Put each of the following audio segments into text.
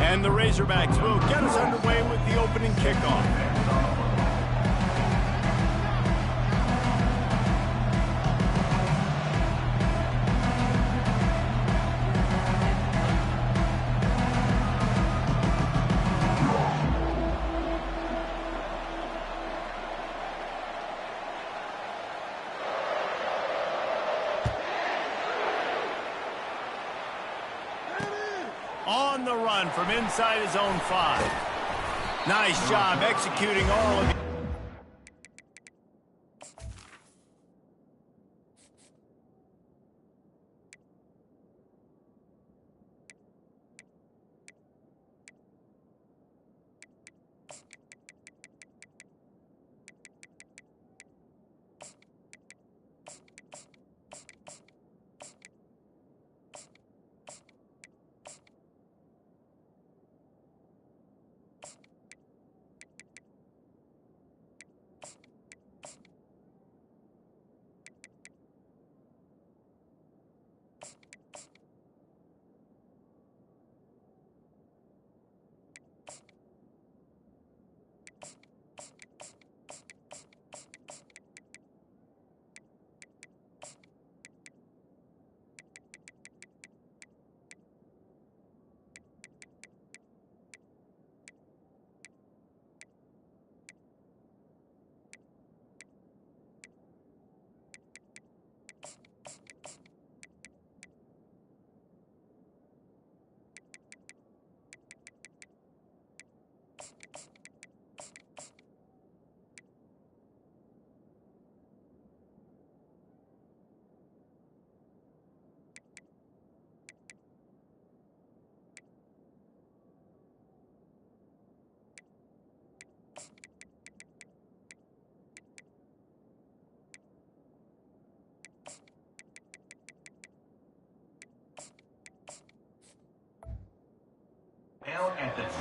And the Razorbacks will get us underway with the opening kickoff. On the run from inside his own 5. Nice job executing all of it.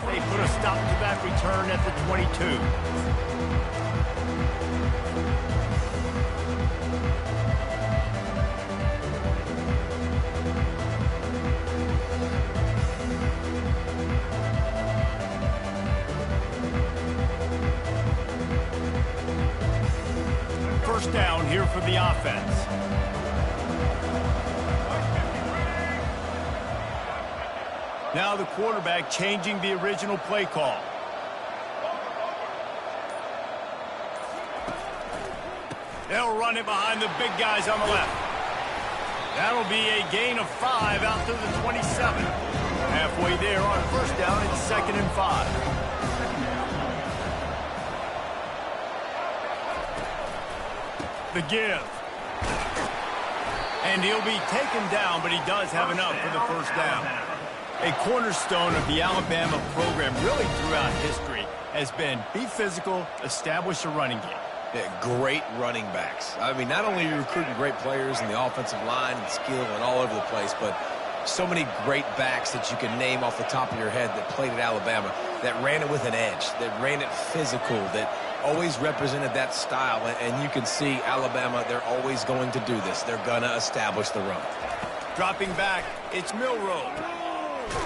They put a stop to that return at the 22. First down here for the offense. Now the quarterback changing the original play call. They'll run it behind the big guys on the left. That'll be a gain of 5 out to the 27. Halfway there on first down, it's 2nd and 5. The give. And he'll be taken down, but he does have enough for the first down. A cornerstone of the Alabama program really throughout history has been be physical, establish a running game. Yeah, great running backs. I mean, not only are you recruiting great players in the offensive line and skill and all over the place, but so many great backs that you can name off the top of your head that played at Alabama, that ran it with an edge, that ran it physical, that always represented that style. And you can see Alabama, they're always going to do this. They're going to establish the run. Dropping back, it's Milroe.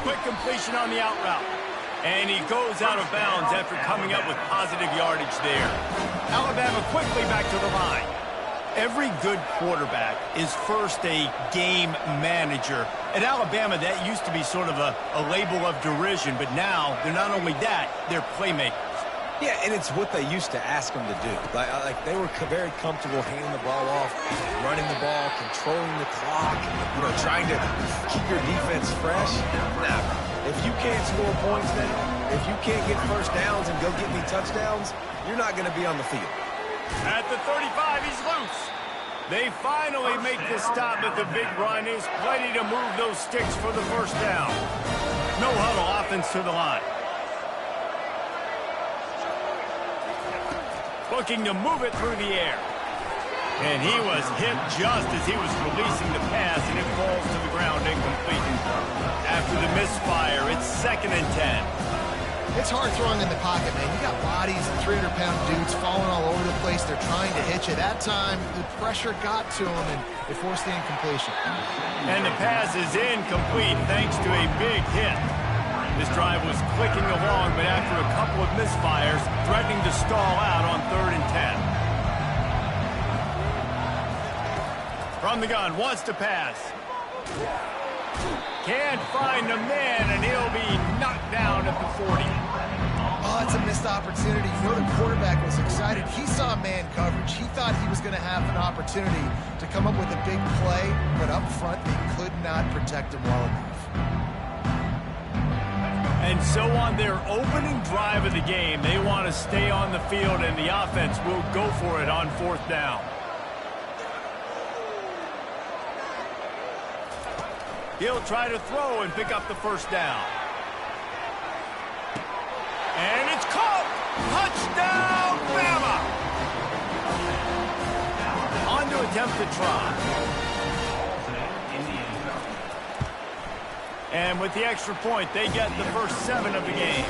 Quick completion on the out route. And he goes out of bounds after coming up with positive yardage there. Alabama quickly back to the line. Every good quarterback is first a game manager. At Alabama, that used to be sort of a label of derision, but now they're not only that, they're playmakers. Yeah, and it's what they used to ask them to do. Like they were very comfortable handing the ball off, running the ball, controlling the clock, trying to keep your defense fresh. Now, if you can't score points now, if you can't get first downs and go get me touchdowns, you're not going to be on the field. At the 35, he's loose. They finally make the stop, but the big run is plenty to move those sticks for the first down. No huddle offense to the line. Looking to move it through the air. And he was hit just as he was releasing the pass, and it falls to the ground incomplete. After the misfire, it's 2nd and 10. It's hard throwing in the pocket, man. You got bodies and 300-pound dudes falling all over the place. They're trying to hit you. That time, the pressure got to him, and it forced the incompletion. And the pass is incomplete thanks to a big hit. This drive drive was clicking along, but after a couple of misfires, threatening to stall out on 3rd and 10. From the gun, wants to pass. Can't find a man, and he'll be knocked down at the 40. Oh, it's a missed opportunity. You know the quarterback was excited. He saw man coverage. He thought he was going to have an opportunity to come up with a big play, but up front, they could not protect him well enough. And so on their opening drive of the game, they want to stay on the field, and the offense will go for it on 4th down. He'll try to throw and pick up the 1st down. And it's caught! Touchdown, Bama! On to attempt to try. And with the extra point, they get the first 7 of the game.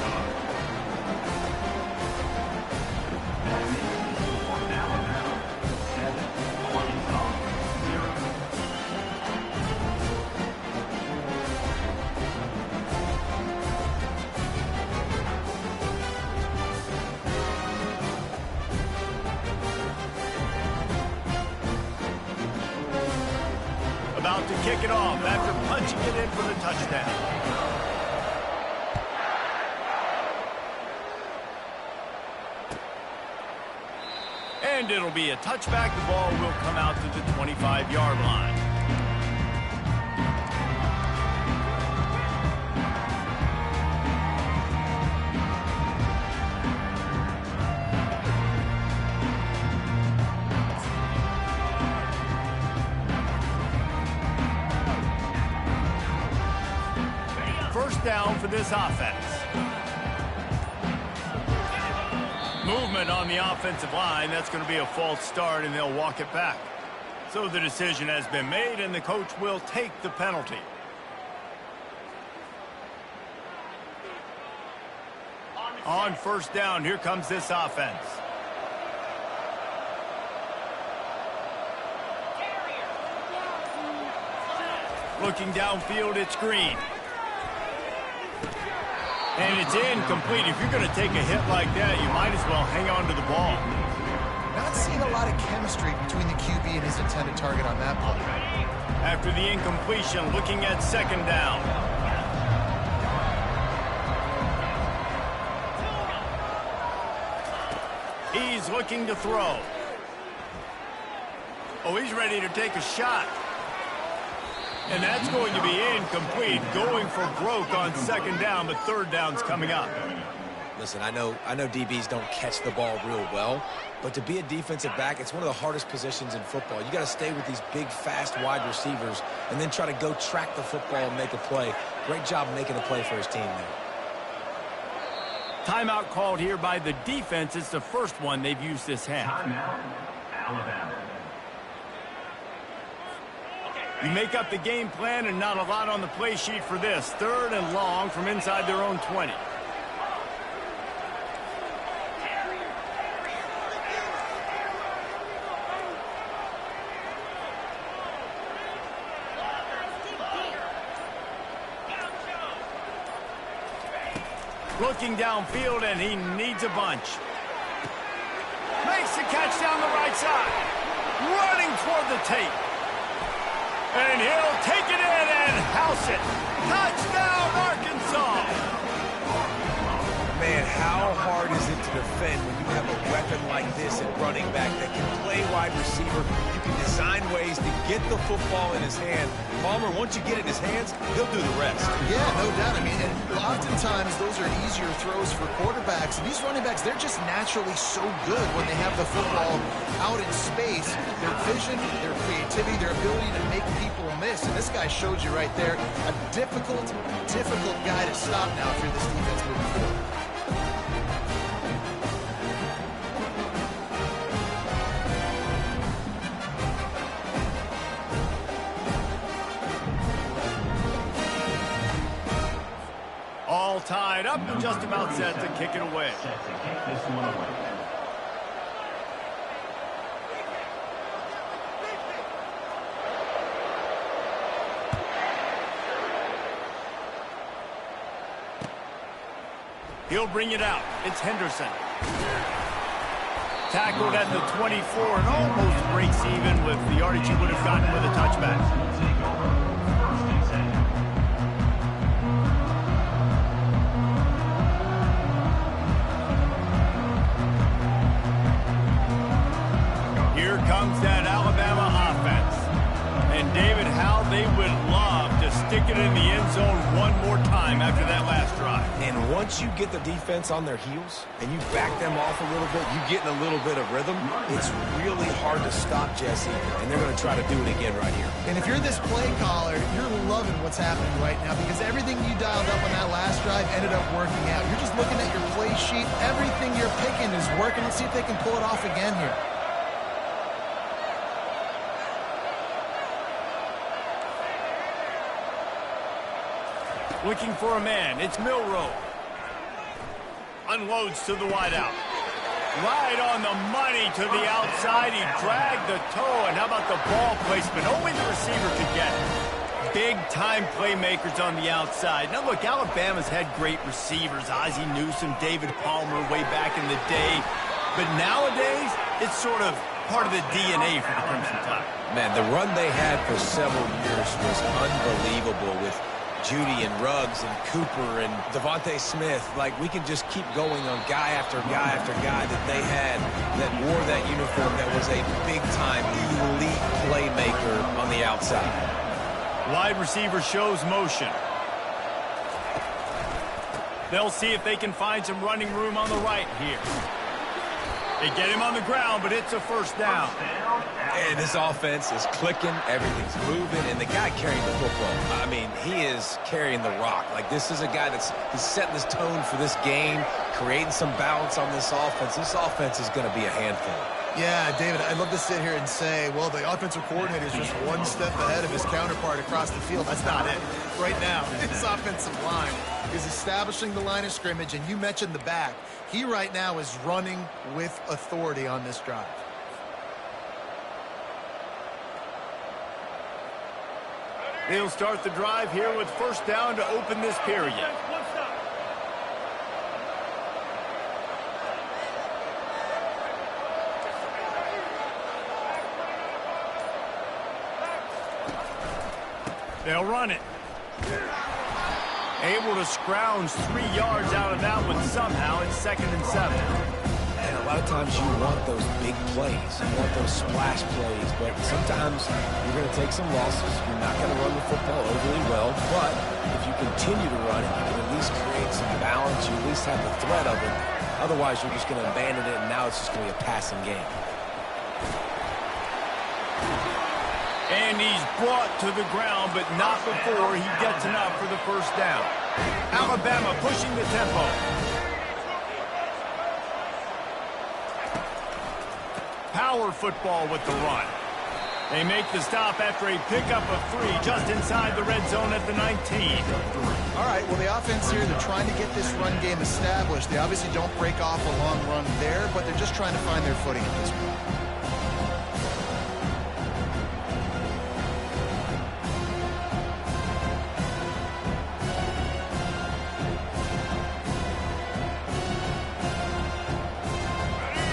About to kick it off after punching it in for the touchdown. And it'll be a touchback. The ball will come out to the 25-yard line. First down for this offense. Movement on the offensive line. That's going to be a false start, and they'll walk it back. So the decision has been made, and the coach will take the penalty. On first down, here comes this offense. Looking downfield, it's Green. And it's incomplete. If you're going to take a hit like that, you might as well hang on to the ball. Not seeing a lot of chemistry between the QB and his intended target on that play. After the incompletion, looking at 2nd down. He's looking to throw. Oh, he's ready to take a shot. And that's going to be incomplete, going for broke on 2nd down, but 3rd down's coming up. Listen, I know DBs don't catch the ball real well, but to be a defensive back, it's one of the hardest positions in football. You got to stay with these big, fast wide receivers and then try to go track the football and make a play. Great job making a play for his team there. Timeout called here by the defense. It's the first one they've used this half. Timeout, Alabama. You make up the game plan and not a lot on the play sheet for this. 3rd and long from inside their own 20. Looking downfield, and he needs a bunch. Makes the catch down the right side. Running toward the tape. And he'll take it in and house it. Touchdown, Arkansas! Man, how hard is it to defend when you have a weapon like this at running back that can play wide receiver? You can design ways to get the football in his hand. Palmer, once you get it in his hands, he'll do the rest. Yeah, no doubt. I mean, and oftentimes those are easier throws for quarterbacks. And these running backs, they're just naturally so good when they have the football out in space. Their vision, their creativity, their ability to make people miss. And this guy showed you right there, a difficult guy to stop now if you're this defense moving forward. All tied up and just about set to kick it away. Set to kick this one away. He'll bring it out. It's Henderson. Tackled at the 24 and almost breaks even with the yardage he would have gotten with a touchback. Here comes that Alabama offense. And David, how they would love to stick it in the end zone one more time after that last drive. And once you get the defense on their heels and you back them off a little bit, you get in a little bit of rhythm, it's really hard to stop Jesse, and they're going to try to do it again right here. And if you're this play caller, you're loving what's happening right now because everything you dialed up on that last drive ended up working out. You're just looking at your play sheet. Everything you're picking is working. Let's see if they can pull it off again here. Looking for a man. It's Milroe. Unloads to the wideout. Right on the money to the outside. He dragged the toe. And how about the ball placement? Only the receiver could get it. Big-time playmakers on the outside. Now, look, Alabama's had great receivers. Ozzie Newsome, David Palmer way back in the day. But nowadays, it's sort of part of the DNA for the Crimson Tide. Man, the run they had for several years was unbelievable with Judy and Ruggs and Cooper and Devontae Smith. Like, we can just keep going on guy after guy after guy that they had that wore that uniform that was a big-time elite playmaker on the outside. Wide receiver shows motion. They'll see if they can find some running room on the right here. They get him on the ground, but it's a first down. And this offense is clicking, everything's moving, and the guy carrying the football, I mean, he is carrying the rock. Like, this is a guy he's setting this tone for this game, creating some balance on this offense. This offense is going to be a handful. Yeah, David, I'd love to sit here and say, well, the offensive coordinator is just one step ahead of his counterpart across the field. That's not it. Right now, his offensive line is establishing the line of scrimmage, and you mentioned the back. He right now is running with authority on this drive. They'll start the drive here with first down to open this period. They'll run it. Able to scrounge 3 yards out of that one somehow. It's 2nd and 7. And a lot of times you want those big plays. You want those splash plays. But sometimes you're going to take some losses. You're not going to run the football overly well. But if you continue to run it, you can at least create some balance. You at least have the threat of it. Otherwise, you're just going to abandon it, and now it's just going to be a passing game. And he's brought to the ground, but not before he gets enough for the first down. Alabama pushing the tempo. Power football with the run. They make the stop after a pickup of 3 just inside the red zone at the 19. All right, well, the offense here, they're trying to get this run game established. They obviously don't break off a long run there, but they're just trying to find their footing at this point.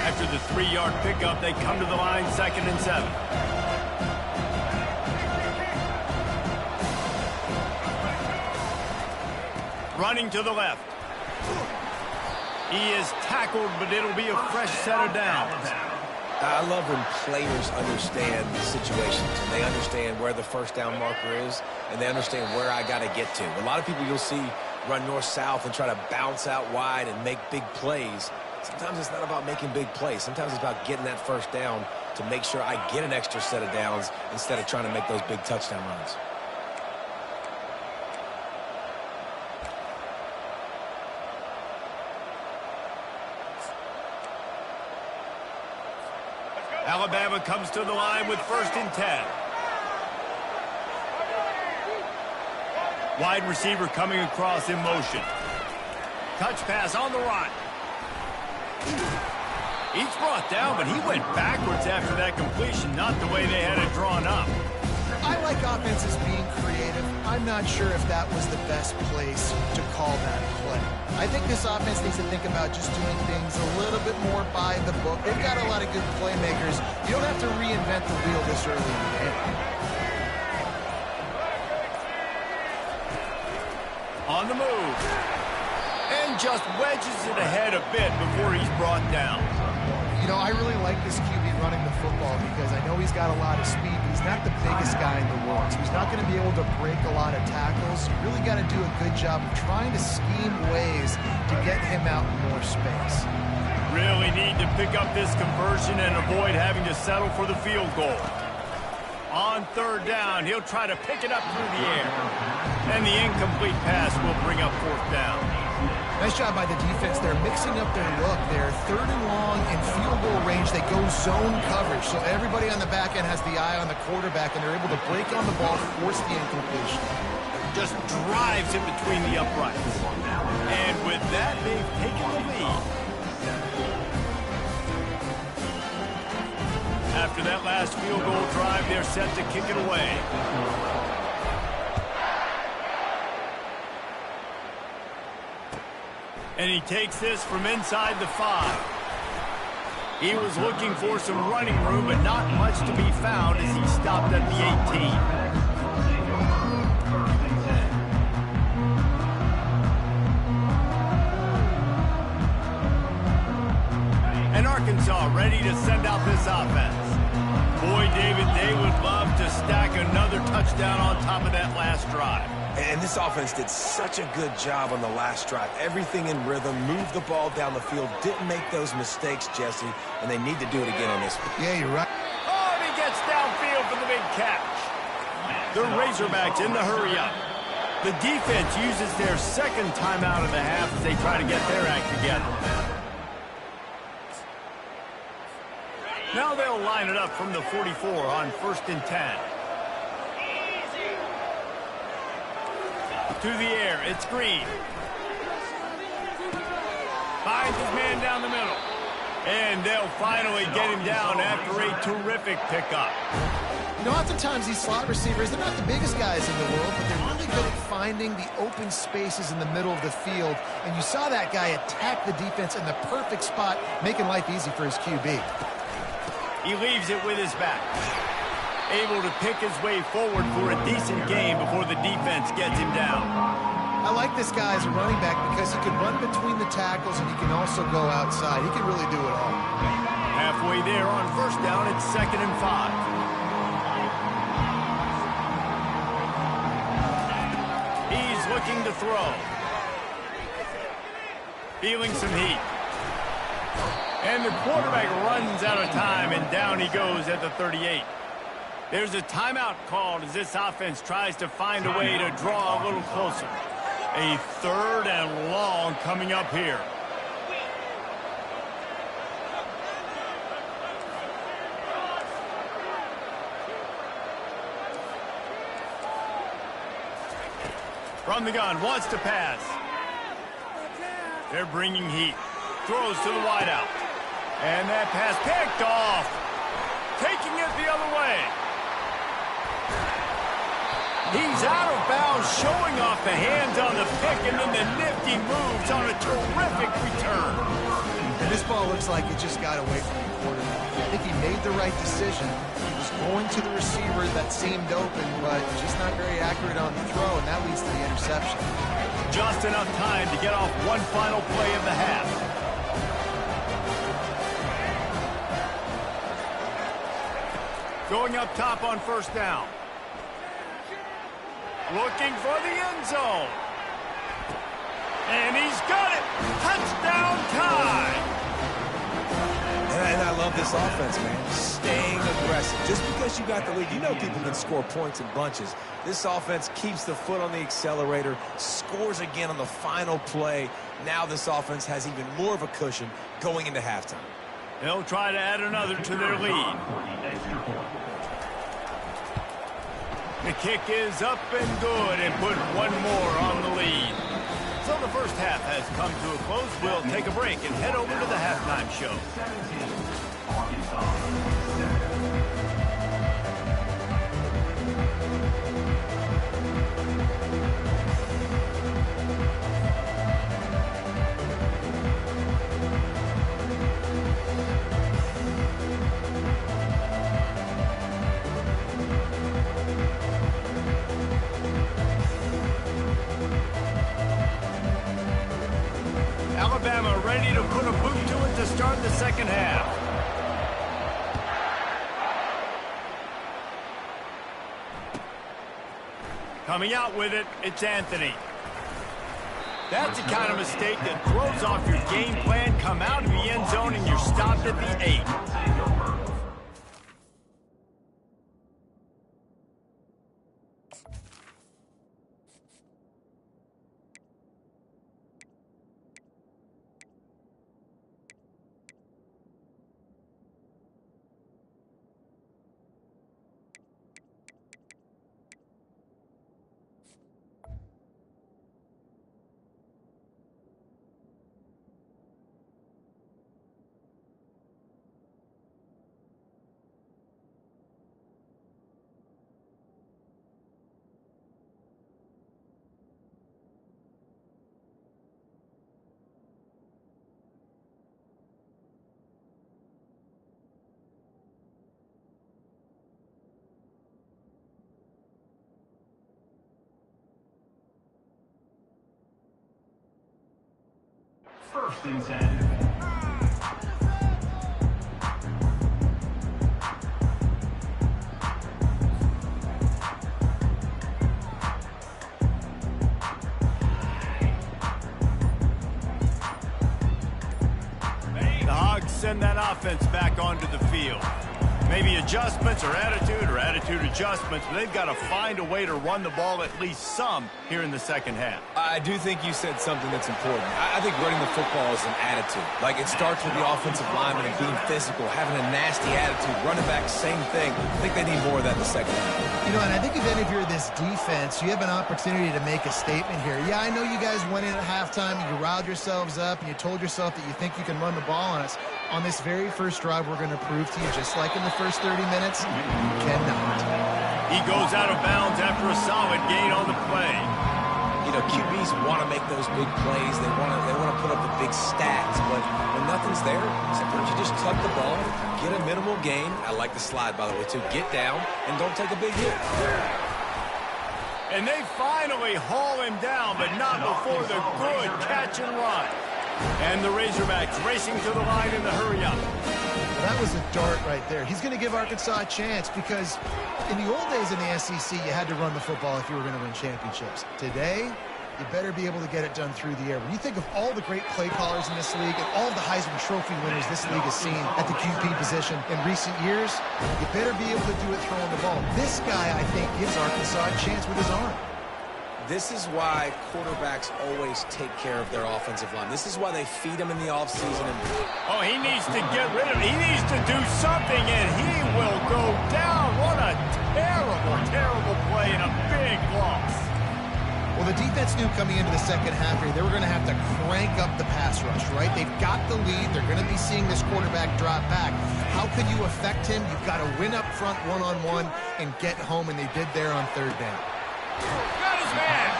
After the 3-yard pickup, they come to the line 2nd and 7. Running to the left. He is tackled, but it'll be a fresh set of downs. I love when players understand the situations and they understand where the first down marker is and they understand where I got to get to. A lot of people you'll see run north-south and try to bounce out wide and make big plays. Sometimes it's not about making big plays. Sometimes it's about getting that first down to make sure I get an extra set of downs instead of trying to make those big touchdown runs. Alabama comes to the line with 1st and 10. Wide receiver coming across in motion. Touch pass on the run. He's brought down, but he went backwards after that completion, not the way they had it drawn up. I like offenses being creative. I'm not sure if that was the best place to call that play. I think this offense needs to think about just doing things a little bit more by the book. They've got a lot of good playmakers. You don't have to reinvent the wheel this early in the game. On the move. And just wedges it ahead a bit before he's brought down. You know, I really like this QB running the football because I know he's got a lot of speed, but he's not the biggest guy in the world. So he's not going to be able to break a lot of tackles. You really got to do a good job of trying to scheme ways to get him out in more space. Really need to pick up this conversion and avoid having to settle for the field goal. On third down, he'll try to pick it up through the air. And the incomplete pass will bring up fourth down. Nice job by the defense. They're mixing up their look. They're third and long in field goal range. They go zone coverage. So everybody on the back end has the eye on the quarterback, and they're able to break on the ball, force the incompletion. Just drives it between the uprights. And with that, they've taken the lead. After that last field goal drive, they're set to kick it away. And he takes this from inside the 5. He was looking for some running room, but not much to be found as he stopped at the 18. And Arkansas ready to send out this offense. Boy, David, they would love to stack another touchdown on top of that last drive. And this offense did such a good job on the last drive. Everything in rhythm, moved the ball down the field, didn't make those mistakes, Jesse, and they need to do it again on this one. Yeah, you're right. Oh, and he gets downfield for the big catch. The Razorbacks in the hurry-up. The defense uses their second timeout of the half as they try to get their act together. Now they'll line it up from the 44 on 1st and 10. To the air, it's Green. Finds his man down the middle. And they'll finally get him down after a terrific pickup. You know, oftentimes these slot receivers, they're not the biggest guys in the world, but they're really good at finding the open spaces in the middle of the field. And you saw that guy attack the defense in the perfect spot, making life easy for his QB. He leaves it with his back. Able to pick his way forward for a decent gain before the defense gets him down. I like this guy as a running back because he can run between the tackles and he can also go outside. He can really do it all. Halfway there on 1st down, it's 2nd and 5. He's looking to throw. Feeling some heat. And the quarterback runs out of time, and down he goes at the 38. There's a timeout called as this offense tries to find a way to draw a little closer. A 3rd and long coming up here. From the gun, wants to pass. They're bringing heat. Throws to the wideout. And that pass picked off. Taking it the other way. He's out of bounds, showing off the hands on the pick, and then the nifty moves on a terrific return. And this ball looks like it just got away from the quarterback. I think he made the right decision. He was going to the receiver that seemed open, but just not very accurate on the throw, and that leads to the interception. Just enough time to get off one final play of the half. Going up top on 1st down. Looking for the end zone. And he's got it. Touchdown time. And I love this offense, man. Staying aggressive. Just because you got the lead, you know people can score points in bunches. This offense keeps the foot on the accelerator, scores again on the final play. Now this offense has even more of a cushion going into halftime. They'll try to add another to their lead. The kick is up and good and put one more on the lead. So the first half has come to a close. We'll take a break and head over to the halftime show. Alabama ready to put a boot to it to start the second half. Coming out with it, it's Anthony. That's the kind of mistake that throws off your game plan. Come out of the end zone and you're stopped at the 8. First and 10. The Hogs send that offense back onto the field. Maybe adjustments or attitude adjustments, but they've got to find a way to run the ball at least some here in the second half. I do think you said something that's important. I think running the football is an attitude. Like, it starts with the offensive lineman and being physical, having a nasty attitude. Running back, same thing. I think they need more of that in the second half. You know, and I think if you're this defense, you have an opportunity to make a statement here. Yeah, I know you guys went in at halftime, you riled yourselves up, and you told yourself that you think you can run the ball on us. On this very first drive, we're going to prove to you, just like in the first 30 minutes, you cannot. He goes out of bounds after a solid gain on the play. You know, QBs want to make those big plays. They want to put up the big stats, but when nothing's there, sometimes you just tuck the ball, get a minimal gain. I like the slide, by the way, too. Get down and don't take a big hit. And they finally haul him down, but not before the good catch and run. And the Razorbacks racing to the line in the hurry-up. That was a dart right there. He's going to give Arkansas a chance because in the old days in the SEC, you had to run the football if you were going to win championships. Today, you better be able to get it done through the air. When you think of all the great play callers in this league and all of the Heisman Trophy winners this league has seen at the QB position in recent years, you better be able to do it throwing the ball. This guy, I think, gives Arkansas a chance with his arm. This is why quarterbacks always take care of their offensive line. This is why they feed them in the offseason. Oh, he needs to get rid of it. He needs to do something, and he will go down. What a terrible, terrible play and a big loss. Well, the defense knew coming into the second half here, they were going to have to crank up the pass rush, right? They've got the lead. They're going to be seeing this quarterback drop back. How can you affect him? You've got to win up front one-on-one and get home, and they did there on third down. Got his man.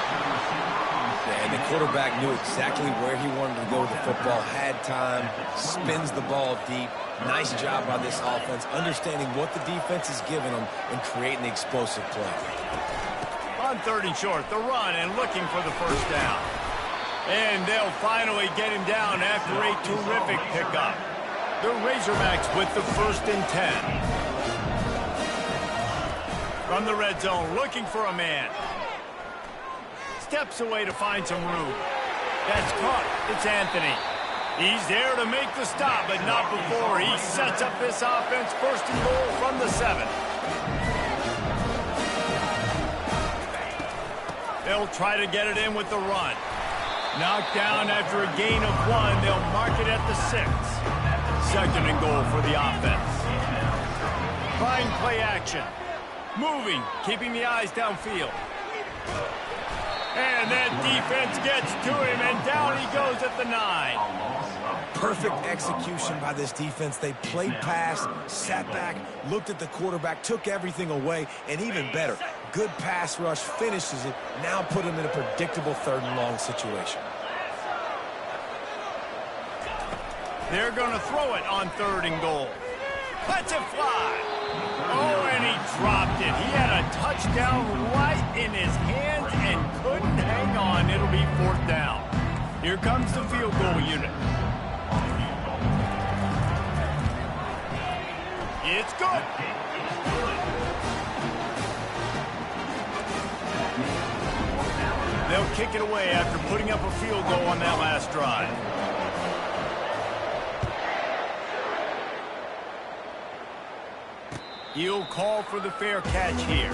Yeah, and the quarterback knew exactly where he wanted to go with the football, had time, spins the ball deep. Nice job by this offense, understanding what the defense is giving them and creating the explosive play. On third and short, the run and looking for the first down. And they'll finally get him down after a terrific pickup. The Razorbacks with the 1st and 10. From the red zone, looking for a man. Steps away to find some room. That's caught. It's Anthony. He's there to make the stop, but not before he sets up this offense. 1st and goal from the 7. They'll try to get it in with the run. Knocked down after a gain of 1. They'll mark it at the 6. 2nd and goal for the offense. Trying play action. Moving, keeping the eyes downfield. And that defense gets to him, and down he goes at the 9. Perfect execution by this defense. They played pass, sat back, looked at the quarterback, took everything away, and even better, good pass rush, finishes it, now put him in a predictable 3rd and long situation. They're going to throw it on 3rd and goal. Let's it fly. Oh, and he dropped it. He had a touchdown right in his hands and couldn't hang on. It'll be 4th down. Here comes the field goal unit. It's good. They'll kick it away after putting up a field goal on that last drive. He'll call for the fair catch here.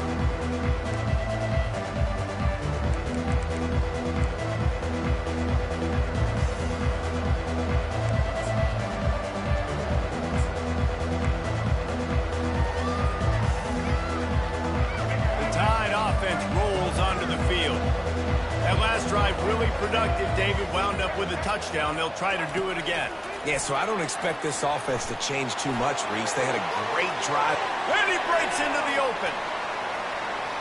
Rolls onto the field. That last drive really productive. David wound up with a touchdown. They'll try to do it again. Yeah, so I don't expect this offense to change too much, Reese. They had a great drive. And he breaks into the open.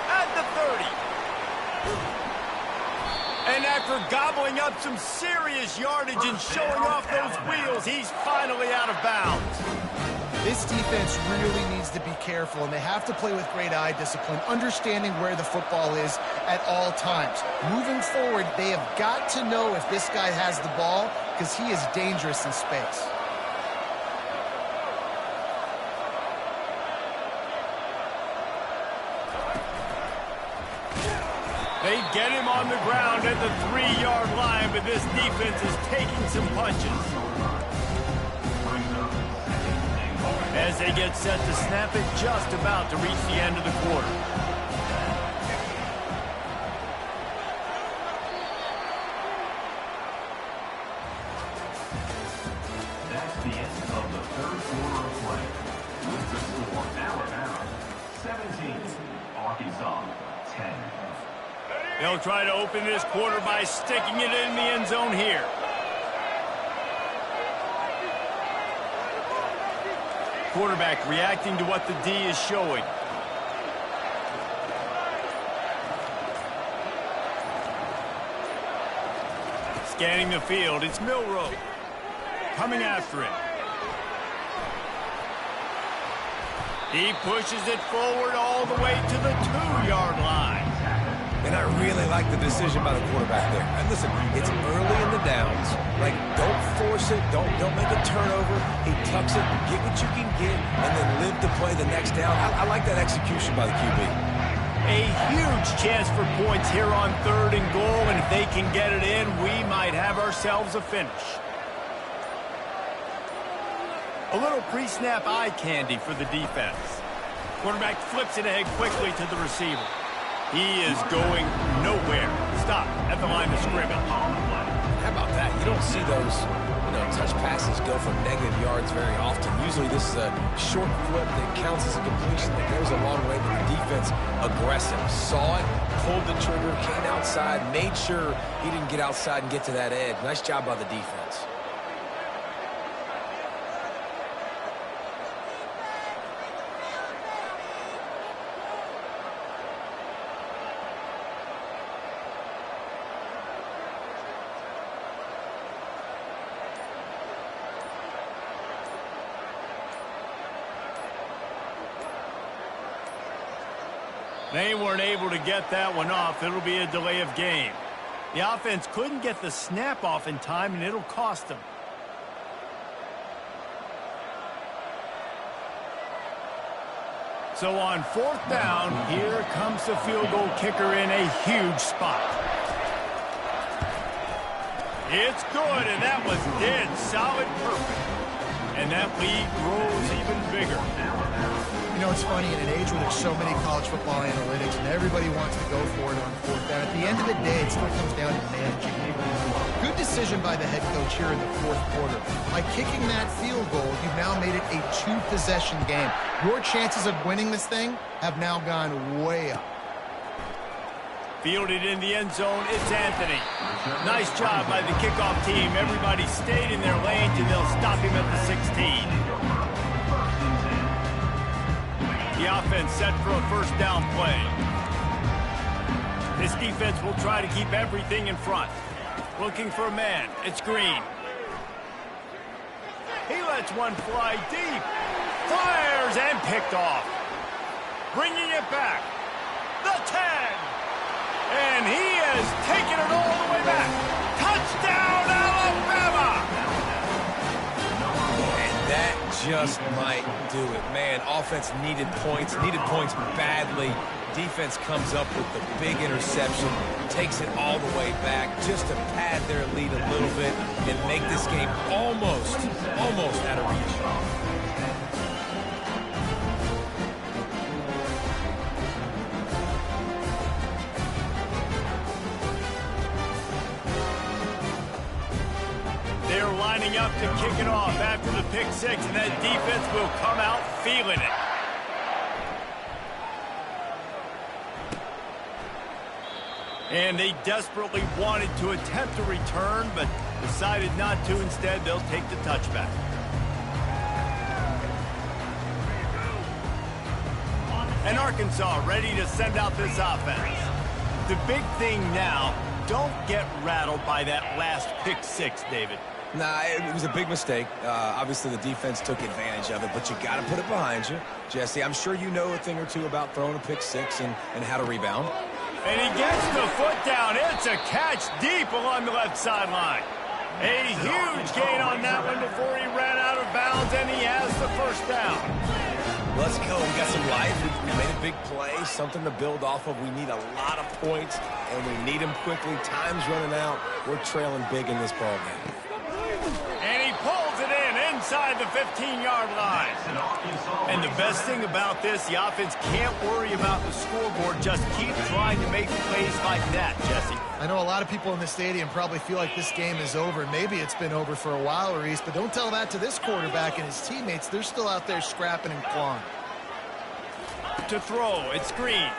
At the 30. And after gobbling up some serious yardage and showing off those wheels, he's finally out of bounds. This defense really needs to be careful, and they have to play with great eye discipline, understanding where the football is at all times. Moving forward, they have got to know if this guy has the ball, because he is dangerous in space. They get him on the ground at the 3-yard line, but this defense is taking some punches. As they get set to snap it, just about to reach the end of the quarter. That's the end of the third quarter of play. With the score, Alabama 17, Arkansas 10. They'll try to open this quarter by sticking it in the end zone here. Quarterback reacting to what the D is showing. Scanning the field, it's Milroe. Coming after it. He pushes it forward all the way to the 2-yard line. And I really like the decision by the quarterback there. And listen, it's early in the downs. Like, don't force it. Don't make a turnover. He tucks it, get what you can get, and then live to play the next down. I like that execution by the QB. A huge chance for points here on 3rd and goal, and if they can get it in, we might have ourselves a finish. A little pre-snap eye candy for the defense. Quarterback flips it ahead quickly to the receiver. He is going nowhere. Stop at the line of scrimmage. How about that? You don't see those, touch passes go for negative yards very often. Usually this is a short flip that counts as a completion that goes a long way, but the defense aggressive. Saw it, pulled the trigger, came outside, made sure he didn't get outside and get to that edge. Nice job by the defense. They weren't able to get that one off. It'll be a delay of game. The offense couldn't get the snap off in time, and it'll cost them. So on 4th down, here comes the field goal kicker in a huge spot. It's good, and that was dead solid perfect. And that lead grows even bigger. You know, it's funny, in an age where there's so many college football analytics and everybody wants to go for it on 4th down, at the end of the day, it still comes down to managing. Good decision by the head coach here in the 4th quarter. By kicking that field goal, you've now made it a 2-possession game. Your chances of winning this thing have now gone way up. Fielded in the end zone, it's Anthony. Nice job by the kickoff team. Everybody stayed in their lanes, and they'll stop him at the 16. The offense set for a 1st down play. This defense will try to keep everything in front. Looking for a man. It's Green. He lets one fly deep. Fires and picked off. Bringing it back. The 10. And he has taken it all the way back. Touchdown, just might do it. Man, offense needed points badly. Defense comes up with the big interception, takes it all the way back just to pad their lead a little bit and make this game almost out of reach. They're lining up to kick it off after the pick six, and that defense will come out feeling it. And they desperately wanted to attempt a return, but decided not to. Instead, they'll take the touchback. And Arkansas ready to send out this offense. The big thing now, don't get rattled by that last pick six, David. Nah, it was a big mistake. Obviously, the defense took advantage of it, but you got to put it behind you. Jesse, I'm sure you know a thing or two about throwing a pick six and how to rebound. And he gets the foot down. It's a catch deep along the left sideline. A huge gain on that one before he ran out of bounds, and he has the first down. Let's go. We got some life. We made a big play, something to build off of. We need a lot of points, and we need them quickly. Time's running out. We're trailing big in this ball game. And he pulls it in inside the 15-yard line. And the best thing about this, the offense can't worry about the scoreboard. Just keep trying to make plays like that, Jesse. I know a lot of people in the stadium probably feel like this game is over. Maybe it's been over for a while, Reese, but don't tell that to this quarterback and his teammates. They're still out there scrapping and clawing. To throw, it's Green.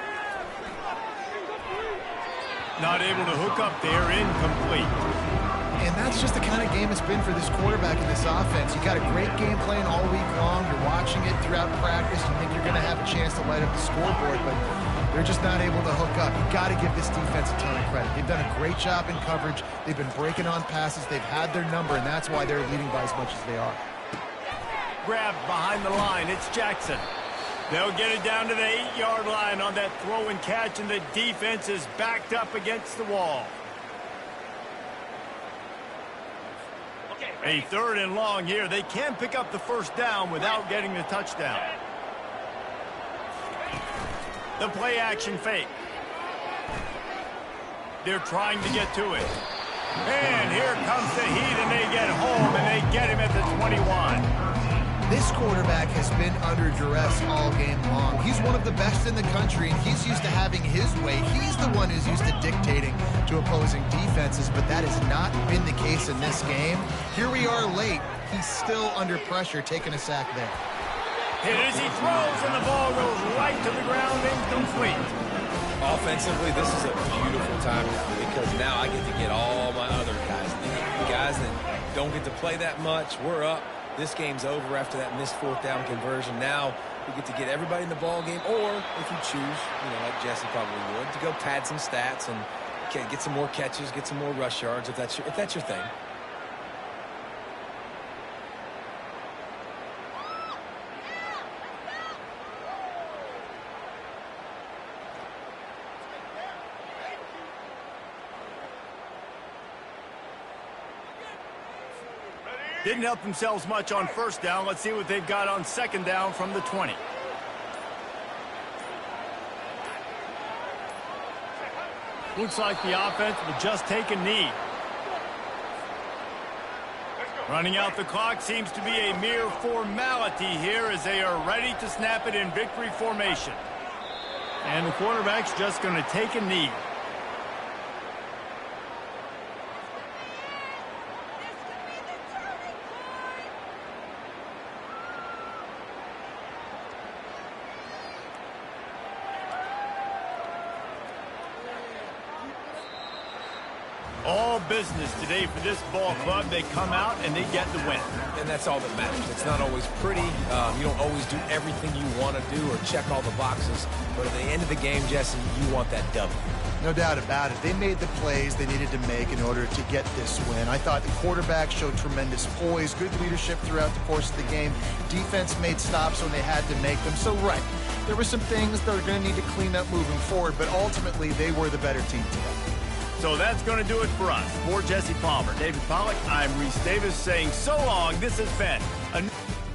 Not able to hook up there, incomplete. And that's just the kind of game it's been for this quarterback and this offense. You got a great game plan all week long. You're watching it throughout practice. You think you're going to have a chance to light up the scoreboard, but they're just not able to hook up. You got to give this defense a ton of credit. They've done a great job in coverage. They've been breaking on passes. They've had their number, and that's why they're leading by as much as they are. Grabbed behind the line. It's Jackson. They'll get it down to the 8-yard line on that throw and catch, and the defense is backed up against the wall. A 3rd and long here. They can pick up the first down without getting the touchdown. The play action fake. They're trying to get to it. And here comes the heat, and they get home, and they get him at the 21. This quarterback has been under duress all game long. He's one of the best in the country, and he's used to having his way. He's the one who's used to dictating to opposing defenses, but that has not been the case in this game. Here we are late. He's still under pressure, taking a sack there. Hit as he throws, and the ball goes right to the ground, incomplete. Offensively, this is a beautiful time because now I get to get all my other guys. The guys that don't get to play that much, we're up. This game's over after that missed 4th down conversion. Now we get to get everybody in the ball game, or if you choose, like Jesse probably would, to go pad some stats and get some more catches, get some more rush yards if that's your thing. Didn't help themselves much on first down. Let's see what they've got on second down from the 20. Looks like the offense will just take a knee. Running out the clock seems to be a mere formality here as they are ready to snap it in victory formation. And the quarterback's just going to take a knee. All business today for this ball club. They come out and they get the win. And that's all that matters. It's not always pretty. You don't always do everything you want to do or check all the boxes. But at the end of the game, Jesse, you want that W. No doubt about it. They made the plays they needed to make in order to get this win. I thought the quarterback showed tremendous poise, good leadership throughout the course of the game. Defense made stops when they had to make them. So, right, there were some things that are going to need to clean up moving forward, but ultimately they were the better team today. So that's going to do it for us. For Jesse Palmer, David Pollack, I'm Reese Davis saying so long. This has been